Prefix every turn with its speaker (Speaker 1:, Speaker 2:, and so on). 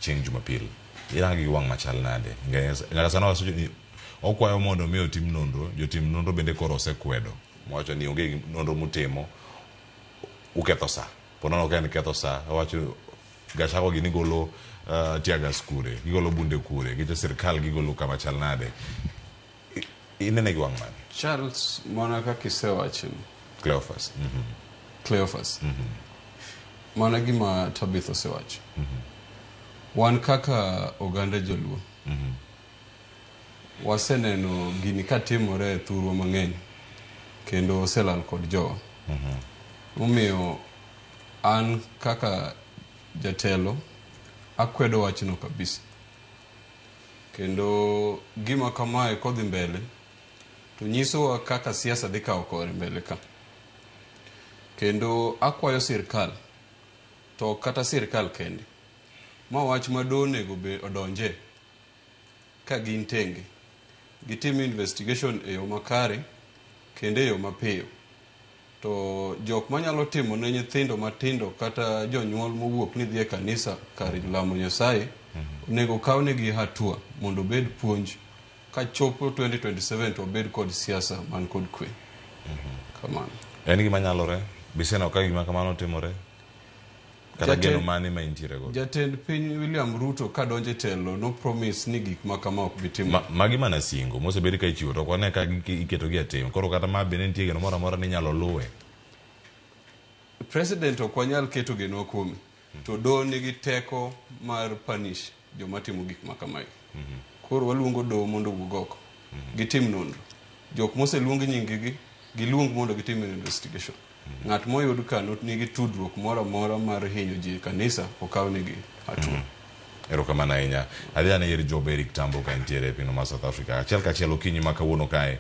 Speaker 1: chieng' Jumapil irangi wang' machal nade ngaka sana waso ni okwayo mondo mi otim nonro jotim nonro bende koro osekwedo wacho ni onge nonro mutimo uketho sa ponono ka en ketho sa wacho Gachagua gini golo tiagas kure gigolo bunde kure gito sirkal gigolo kama chal nade inene gi wang' man
Speaker 2: Charles mana kaka isewacho
Speaker 1: Cleophas
Speaker 2: Cleophas mana gima Tabitha osewacho wan kaka oganda joluo waseneno gini katimore e thurwa mang'eny kendo oselal kod jowa omiyo an kaka jatelo akwedo wachno kabisa kendo gima kamae kodhi mbele to nyisowa kaka siasa dhi kawo kore mbele ka kendo akwayo sirkal to kata sirkal kende ma wach madonego be odonje ka gin tenge gitim investigation e yo makare kendo e yo mapiyo to jok manyalo timo ne nyithindo matindo kata jonyuol mowuok ni dhi e kanisa kar lamo Nyasaye onego kawnegi hatua mondo bed puonj ka chopo 2027 to bed kod siasa man kod kwe kamano
Speaker 1: en gima nyalore biseno ka gima kamano timore kata geno mane ma intiere go
Speaker 2: jatend piny William Ruto ka donje telo no promise ni gik makama ok bitimo
Speaker 1: magi mana singo mosebedi ka ichiwo to kone ka iketo gi atim koro kata ma bene nitie geno moro amora ni nyalo luwe
Speaker 2: president ok wanyal keto geno kuome to do nigi teko mar punish joma timo gik makamae koro waluongo do mondo wuog oko gitim nonro jok moseluong nyinggi giluong mondo gitim investigation ng'at moyud ka nigi tudruok moro amora mar hinyo ji kanisa okawnegi hatua
Speaker 1: erokamano ahinya adhi ane ir Job Eric Tambo ka entiere e piny mar South Africa achiel kachiel okinyi ma kawuono kae